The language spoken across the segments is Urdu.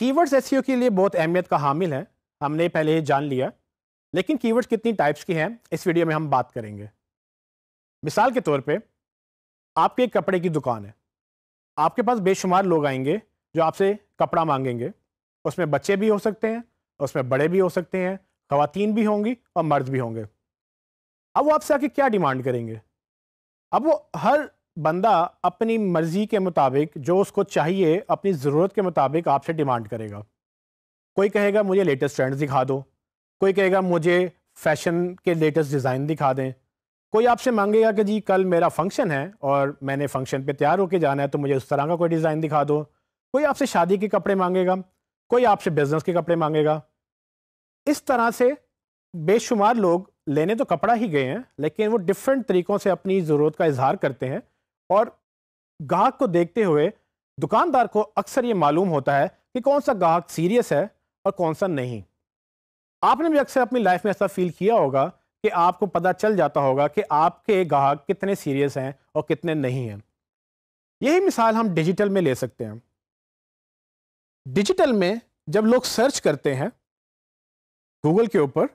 کی ورڈز ایسیو کے لیے بہت اہمیت کا حامل ہیں، ہم نے پہلے ہی جان لیا، لیکن کی ورڈز کتنی ٹائپس کی ہیں اس ویڈیو میں ہم بات کریں گے۔ مثال کے طور پہ آپ کی ایک کپڑے کی دکان ہے، آپ کے پاس بے شمار لوگ آئیں گے جو آپ سے کپڑا مانگیں گے، اس میں بچے بھی ہو سکتے ہیں، اس میں بڑے بھی ہو سکتے ہیں، خواتین بھی ہوں گی اور مرد بھی ہوں گے۔ اب وہ آپ سے آ کے کیا ڈیمانڈ کریں گے؟ اب وہ ہر بندہ اپنی مرضی کے مطابق جو اس کو چاہیے اپنی ضرورت کے مطابق آپ سے ڈیمانڈ کرے گا۔ کوئی کہے گا مجھے لیٹسٹ ٹرینڈز دکھا دو، کوئی کہے گا مجھے فیشن کے لیٹسٹ ڈیزائن دکھا دیں، کوئی آپ سے مانگے گا کہ جی کل میرا فنکشن ہے اور میں نے فنکشن پہ تیار ہو کے جانا ہے تو مجھے اس طرح کا کوئی ڈیزائن دکھا دو، کوئی آپ سے شادی کے کپڑے مانگے گا، کوئی آپ سے بزنس کے کپڑے مانگے گا۔ اس طرح سے بے شمار لوگ لینے تو کپڑا ہی گئے ہیں، لیکن وہ ڈفرینٹ طریقوں سے اپنی ضرورت کا اظہار کرتے ہیں، اور گاہک کو دیکھتے ہوئے دکاندار کو اکثر یہ معلوم ہوتا ہے کہ کون سا گاہک سیریس ہے اور کون سا نہیں۔ آپ نے بھی اکثر اپنی لائف میں ایسا فیل کیا ہوگا کہ آپ کو پتہ چل جاتا ہوگا کہ آپ کے گاہک کتنے سیریس ہیں اور کتنے نہیں ہیں۔ یہی مثال ہم ڈیجیٹل میں لے سکتے ہیں۔ ڈیجیٹل میں جب لوگ سرچ کرتے ہیں گوگل کے اوپر،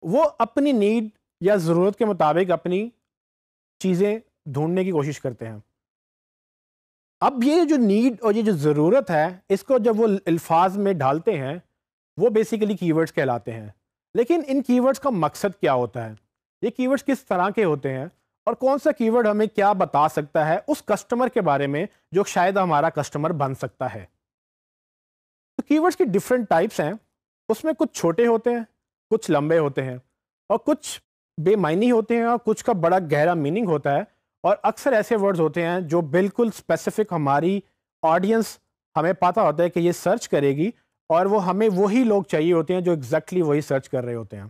وہ اپنی نیڈ یا ضرورت کے مطابق اپنی چیزیں ڈھونڈنے کی کوشش کرتے ہیں۔ اب یہ جو نیڈ اور یہ جو ضرورت ہے، اس کو جب وہ الفاظ میں ڈالتے ہیں وہ بیسیکلی کی ورڈز کہلاتے ہیں۔ لیکن ان کی ورڈز کا مقصد کیا ہوتا ہے؟ یہ کی ورڈز کس طرح کے ہوتے ہیں اور کون سا کی ورڈ ہمیں کیا بتا سکتا ہے اس کسٹمر کے بارے میں جو شاید ہمارا کسٹمر بن سکتا ہے؟ تو کی ورڈز کی ڈفرینٹ ٹائپس ہیں، اس میں کچھ چھوٹے ہوتے ہیں، کچھ لمبے ہوتے ہیں، اور کچھ بے معنی ہوتے ہیں، اور کچھ کا بڑا گہرا میننگ ہوتا ہے، اور اکثر ایسے ورڈز ہوتے ہیں جو بالکل اسپیسیفک ہماری آڈینس ہمیں پتہ ہوتا ہے کہ یہ سرچ کرے گی، اور وہ ہمیں وہی لوگ چاہیے ہوتے ہیں جو ایگزیکٹلی وہی سرچ کر رہے ہوتے ہیں۔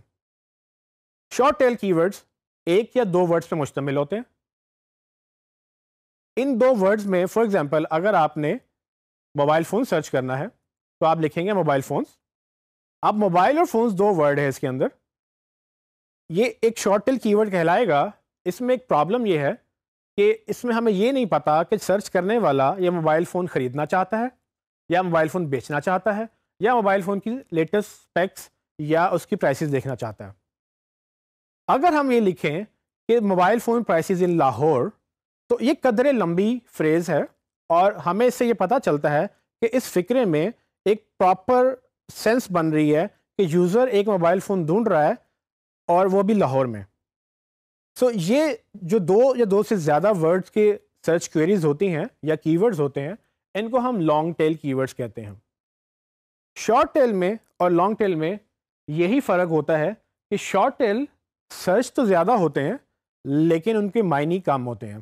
شارٹ ٹیل کی ورڈز ایک یا دو ورڈز پہ مشتمل ہوتے ہیں۔ ان دو ورڈز میں فار ایگزامپل اگر آپ نے موبائل فون سرچ کرنا ہے تو آپ لکھیں گے موبائل فونز۔ اب موبائل اور فونز دو ورڈ ہے اس کے اندر، یہ ایک شارٹ ٹیل کی ورڈ کہلائے گا۔ اس میں ایک پرابلم یہ ہے کہ اس میں ہمیں یہ نہیں پتا کہ سرچ کرنے والا یہ موبائل فون خریدنا چاہتا ہے یا موبائل فون بیچنا چاہتا ہے یا موبائل فون کی لیٹسٹ اسپیکس یا اس کی پرائسز دیکھنا چاہتا ہے۔ اگر ہم یہ لکھیں کہ موبائل فون پرائسز ان لاہور، تو یہ قدرے لمبی فریز ہے، اور ہمیں اس سے یہ پتہ چلتا ہے کہ اس فکرے میں ایک پراپر سینس بن رہی ہے کہ یوزر ایک موبائل فون ڈھونڈ رہا ہے اور وہ بھی لاہور میں۔ سو یہ جو دو یا دو سے زیادہ ورڈز کے سرچ کوئریز ہوتی ہیں یا کی ورڈز ہوتے ہیں، ان کو ہم لانگ ٹیل کی ورڈز کہتے ہیں۔ شارٹ ٹیل میں اور لانگ ٹیل میں یہی فرق ہوتا ہے کہ شارٹ ٹیل سرچ تو زیادہ ہوتے ہیں لیکن ان کے معنی کم ہوتے ہیں۔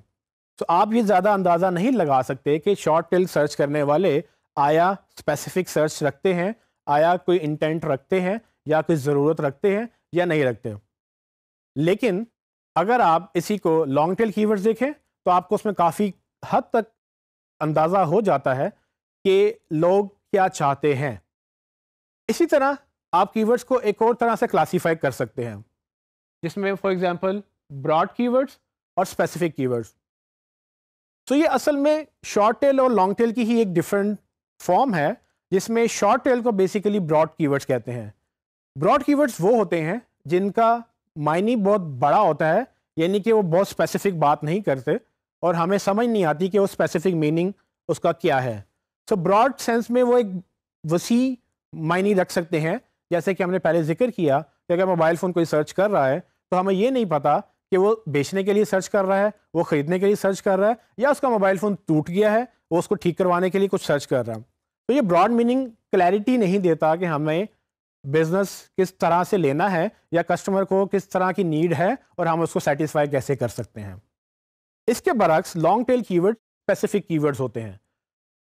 تو آپ یہ زیادہ اندازہ نہیں لگا سکتے کہ شارٹ ٹیل سرچ کرنے والے آیا اسپیسیفک سرچ رکھتے ہیں، آیا کوئی انٹینٹ رکھتے ہیں یا کوئی ضرورت رکھتے ہیں یا نہیں رکھتے۔ لیکن اگر آپ اسی کو لانگ ٹیل کی ورڈز دیکھیں تو آپ کو اس میں کافی حد تک اندازہ ہو جاتا ہے کہ لوگ کیا چاہتے ہیں۔ اسی طرح آپ کی ورڈز کو ایک اور طرح سے کلاسیفائی کر سکتے ہیں، جس میں فار ایگزامپل براڈ کی ورڈز اور اسپیسیفک کی ورڈز۔ تو یہ اصل میں شارٹ ٹیل اور لانگ ٹیل کی ہی ایک ڈفرینٹ فارم ہے، جس میں شارٹ ٹیل کو بیسیکلی براڈ کی ورڈز کہتے ہیں۔ براڈ کی ورڈز وہ ہوتے ہیں جن کا معنی بہت بڑا ہوتا ہے، یعنی کہ وہ بہت اسپیسیفک بات نہیں کرتے اور ہمیں سمجھ نہیں آتی کہ وہ اسپیسیفک میننگ اس کا کیا ہے۔ سو براڈ سینس میں وہ ایک وسیع معنی رکھ سکتے ہیں، جیسے کہ ہم نے پہلے ذکر کیا کہ اگر موبائل فون کوئی سرچ کر رہا ہے تو ہمیں یہ نہیں پتا کہ وہ بیچنے کے لیے سرچ کر رہا ہے، وہ خریدنے کے لیے سرچ کر رہا ہے، یا اس کا موبائل فون ٹوٹ گیا ہے وہ اس کو ٹھیک کروانے کے لیے کچھ سرچ کر رہا ہے۔ تو یہ براڈ میننگ کلیئرٹی نہیں دیتا کہ ہمیں بزنس کس طرح سے لینا ہے یا کسٹمر کو کس طرح کی نیڈ ہے اور ہم اس کو سیٹسفائی کیسے کر سکتے ہیں۔ اس کے برعکس لانگ ٹیل کی ورڈ اسپیسیفک کی ورڈز ہوتے ہیں۔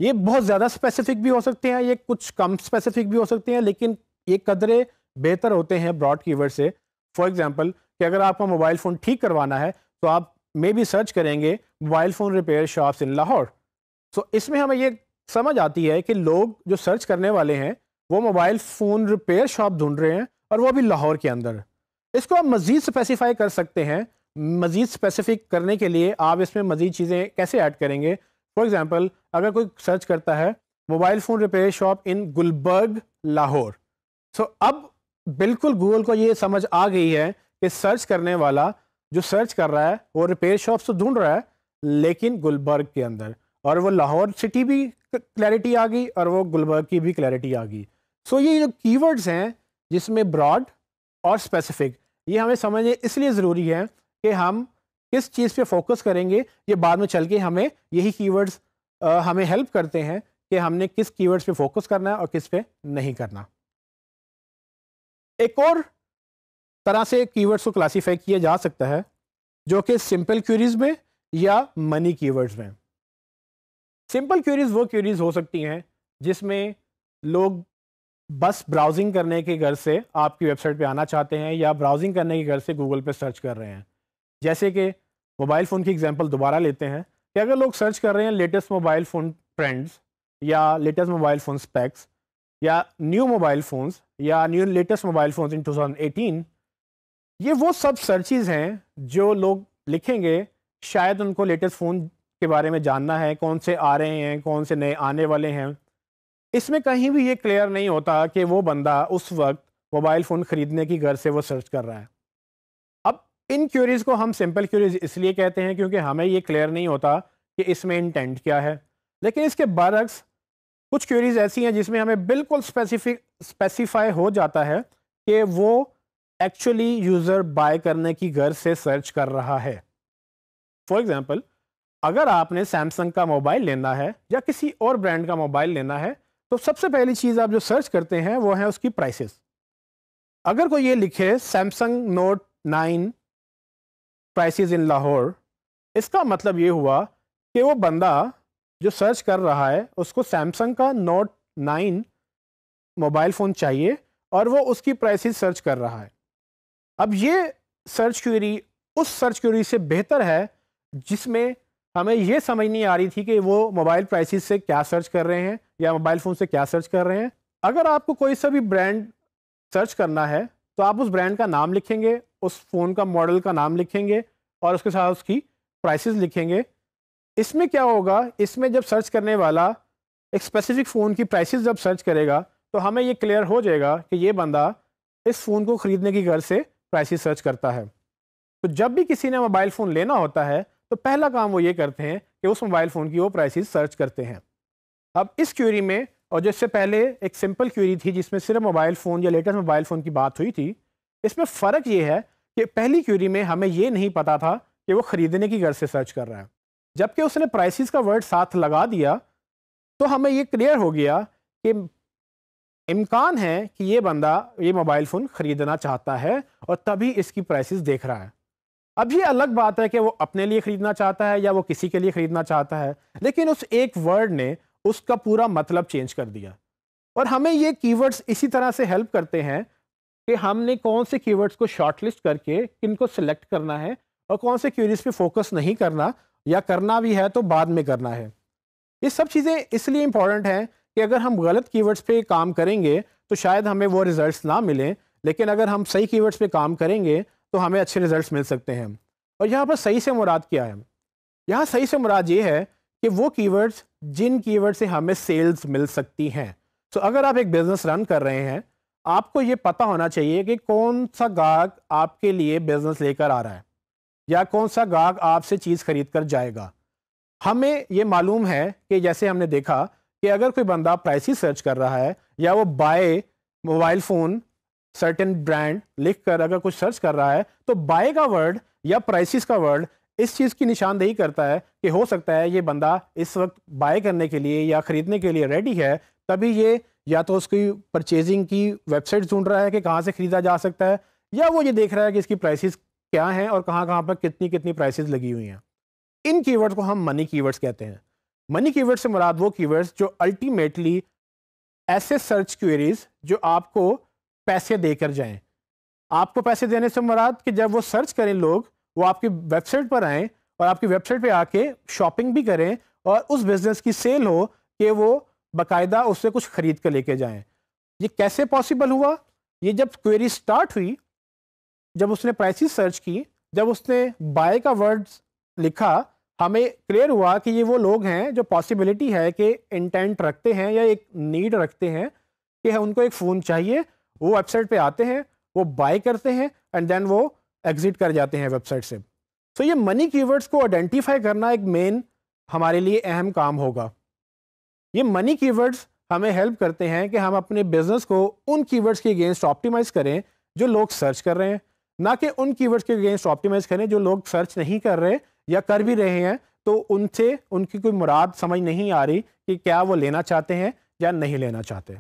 یہ بہت زیادہ اسپیسیفک بھی ہو سکتے ہیں، یہ کچھ کم اسپیسیفک بھی ہو سکتے ہیں، لیکن یہ قدرے بہتر ہوتے ہیں براڈ کی ورڈ سے۔ فار ایگزامپل کہ اگر آپ کو موبائل فون ٹھیک کروانا ہے تو آپ میں بھی سرچ کریں گے موبائل فون ریپیئر شاپس ان لاہور۔ سو اس میں ہمیں یہ سمجھ آتی ہے کہ لوگ جو سرچ کرنے والے ہیں وہ موبائل فون ریپیئر شاپ ڈھونڈ رہے ہیں اور وہ بھی لاہور کے اندر۔ اس کو آپ مزید اسپیسیفائی کر سکتے ہیں۔ مزید اسپیسیفک کرنے کے لیے آپ اس میں مزید چیزیں کیسے ایڈ کریں گے؟ فار ایگزامپل اگر کوئی سرچ کرتا ہے موبائل فون ریپیئر شاپ ان گلبرگ لاہور. سو اب بالکل گوگل کو یہ سمجھ آ گئی ہے کہ سرچ کرنے والا جو سرچ کر رہا ہے وہ ریپیئر شاپس تو ڈھونڈ رہا ہے لیکن گلبرگ کے اندر, اور وہ لاہور سٹی بھی کلیئرٹی آ گئی اور وہ گلبرگ کی بھی کلیئرٹی آ گئی. سو یہ جو کی ورڈز ہیں جس میں براڈ اور اسپیسیفک, یہ ہمیں سمجھنے اس لیے ضروری ہے کہ ہم کس چیز پہ فوکس کریں گے. یہ بعد میں چل کے ہمیں یہی کی ورڈز ہمیں ہیلپ کرتے ہیں کہ ہم نے کس کی ورڈز پہ فوکس کرنا ہے اور کس پہ نہیں کرنا. ایک اور طرح سے کی ورڈز کو کلاسیفائی کیا جا سکتا ہے جو کہ سمپل کیوریز میں یا منی کی ورڈز میں. سمپل کیوریز وہ کیوریز ہو سکتی ہیں جس میں لوگ بس براؤزنگ کرنے کے غرض سے آپ کی ویب سائٹ پہ آنا چاہتے ہیں یا براؤزنگ کرنے کے غرض سے گوگل پہ سرچ کر رہے ہیں. جیسے کہ موبائل فون کی ایگزامپل دوبارہ لیتے ہیں کہ اگر لوگ سرچ کر رہے ہیں لیٹسٹ موبائل فون ٹرینڈز یا لیٹسٹ موبائل فون اسپیکس یا نیو موبائل فونز یا نیو لیٹسٹ موبائل فونز ان 2018, یہ وہ سب سرچز ہیں جو لوگ لکھیں گے. شاید ان کو لیٹسٹ فون کے بارے میں جاننا ہے, کون سے آ رہے ہیں, کون سے نئے آنے والے ہیں. اس میں کہیں بھی یہ کلیئر نہیں ہوتا کہ وہ بندہ اس وقت موبائل فون خریدنے کی غرض سے وہ سرچ کر رہا ہے. اب ان کیوریز کو ہم سمپل کیوریز اس لیے کہتے ہیں کیونکہ ہمیں یہ کلیئر نہیں ہوتا کہ اس میں انٹینٹ کیا ہے. لیکن اس کے برعکس کچھ کیوریز ایسی ہیں جس میں ہمیں بالکل اسپیسیفائی ہو جاتا ہے کہ وہ ایکچولی یوزر بائی کرنے کی غرض سے سرچ کر رہا ہے. فار ایگزامپل, اگر آپ نے سیمسنگ کا موبائل لینا ہے یا کسی اور برانڈ کا موبائل لینا ہے تو سب سے پہلی چیز آپ جو سرچ کرتے ہیں وہ ہے اس کی پرائسز. اگر کوئی یہ لکھے سیمسنگ نوٹ 9 پرائسز ان لاہور, اس کا مطلب یہ ہوا کہ وہ بندہ جو سرچ کر رہا ہے اس کو سیمسنگ کا نوٹ 9 موبائل فون چاہیے اور وہ اس کی پرائسز سرچ کر رہا ہے. اب یہ سرچ کیوری اس سرچ کیوری سے بہتر ہے جس میں ہمیں یہ سمجھ نہیں آ رہی تھی کہ وہ موبائل پرائسز سے کیا سرچ کر رہے ہیں یا موبائل فون سے کیا سرچ کر رہے ہیں. اگر آپ کو کوئی سا بھی برانڈ سرچ کرنا ہے تو آپ اس برانڈ کا نام لکھیں گے, اس فون کا ماڈل کا نام لکھیں گے اور اس کے ساتھ اس کی پرائسز لکھیں گے. اس میں کیا ہوگا, اس میں جب سرچ کرنے والا ایک اسپیسیفک فون کی پرائسز جب سرچ کرے گا تو ہمیں یہ کلیئر ہو جائے گا کہ یہ بندہ اس فون کو خریدنے کی غرض سے پرائسز سرچ کرتا ہے. تو جب بھی کسی نے موبائل فون لینا ہوتا ہے تو پہلا کام وہ یہ کرتے ہیں کہ اس موبائل فون کی وہ پرائسز سرچ کرتے ہیں. اب اس کیوری میں, اور جس سے پہلے ایک سمپل کیوری تھی جس میں صرف موبائل فون یا لیٹسٹ موبائل فون کی بات ہوئی تھی, اس میں فرق یہ ہے کہ پہلی کیوری میں ہمیں یہ نہیں پتا تھا کہ وہ خریدنے کی غرض سے سرچ کر رہا ہے. جبکہ اس نے پرائسز کا ورڈ ساتھ لگا دیا تو ہمیں یہ کلیئر ہو گیا کہ امکان ہے کہ یہ بندہ یہ موبائل فون خریدنا چاہتا ہے اور تبھی اس کی پرائسز دیکھ رہا ہے. اب یہ الگ بات ہے کہ وہ اپنے لیے خریدنا چاہتا ہے یا وہ کسی کے لیے خریدنا چاہتا ہے, لیکن اس ایک ورڈ نے اس کا پورا مطلب چینج کر دیا. اور ہمیں یہ کی ورڈز اسی طرح سے ہیلپ کرتے ہیں کہ ہم نے کون سے کی ورڈز کو شارٹ لسٹ کر کے کن کو سلیکٹ کرنا ہے اور کون سے کیوریز پہ فوکس نہیں کرنا, یا کرنا بھی ہے تو بعد میں کرنا ہے. یہ سب چیزیں اس لیے امپورٹنٹ ہیں کہ اگر ہم غلط کی ورڈز پہ کام کریں گے تو شاید ہمیں وہ ریزلٹس نہ ملیں, لیکن اگر ہم صحیح کی ورڈز پہ کام کریں گے تو ہمیں اچھے ریزلٹس مل سکتے ہیں. اور یہاں پر صحیح سے مراد کیا ہے؟ یہاں صحیح سے مراد یہ ہے کہ وہ کی ورڈز جن کی ورڈ سے ہمیں سیلز مل سکتی ہیں. سو اگر آپ ایک بزنس رن کر رہے ہیں, آپ کو یہ پتہ ہونا چاہیے کہ کون سا گاہک آپ کے لیے بزنس لے کر آ رہا ہے یا کون سا گاہک آپ سے چیز خرید کر جائے گا. ہمیں یہ معلوم ہے کہ جیسے ہم نے دیکھا کہ اگر کوئی بندہ پرائسز سرچ کر رہا ہے یا وہ by mobile phone certain brand لکھ کر اگر کچھ سرچ کر رہا ہے تو بائی کا ورڈ یا پرائسز کا ورڈ اس چیز کی نشاندہی کرتا ہے کہ ہو سکتا ہے یہ بندہ اس وقت بائی کرنے کے لیے یا خریدنے کے لیے ریڈی ہے, تبھی یہ یا تو اس کی پرچیزنگ کی ویب سائٹ ڈھونڈ رہا ہے کہ کہاں سے خریدا جا سکتا ہے, یا وہ یہ دیکھ رہا ہے کہ اس کی پرائسز کیا ہیں اور کہاں کہاں پر کتنی پرائسز لگی ہوئی ہیں. ان کی ورڈ کو ہم منی کی ورڈز کہتے ہیں. منی کی ورڈ سے مراد وہ کی ورڈز جو الٹیمیٹلی ایسے سرچ کوئریز جو آپ کو پیسے دے کر جائیں. آپ کو پیسے دینے سے مراد کہ جب وہ سرچ کریں لوگ, وہ آپ کی ویب سائٹ پر آئیں اور آپ کی ویب سائٹ پہ آ کے شاپنگ بھی کریں اور اس بزنس کی سیل ہو کہ وہ باقاعدہ اس سے کچھ خرید کر لے کے جائیں. یہ کیسے پاسبل ہوا؟ یہ جب کوئری سٹارٹ ہوئی, جب اس نے پرائسز سرچ کی, جب اس نے بائی کا ورڈ لکھا, ہمیں کلیئر ہوا کہ یہ وہ لوگ ہیں جو پاسبلٹی ہے کہ انٹینٹ رکھتے ہیں یا ایک نیڈ رکھتے ہیں کہ ان کو ایک فون چاہیے، وہ ویب سائٹ پہ آتے ہیں، وہ بائی کرتے ہیں اینڈ دین وہ ایگزٹ کر جاتے ہیں ویب سائٹ سے. سو یہ منی کی ورڈس کو آئیڈینٹیفائی کرنا ایک مین ہمارے لیے اہم کام ہوگا. یہ منی کی ورڈس ہمیں ہیلپ کرتے ہیں کہ ہم اپنے بزنس کو ان کی ورڈس کے اگینسٹ آپٹیمائز کریں جو لوگ سرچ کر رہے ہیں، نہ کہ ان کی ورڈس کے اگینسٹ آپٹیمائز کریں جو لوگ سرچ نہیں کر رہے یا کر بھی رہے ہیں تو ان سے ان کی کوئی مراد سمجھ نہیں آ رہی کہ کیا وہ لینا چاہتے ہیں یا نہیں لینا چاہتے.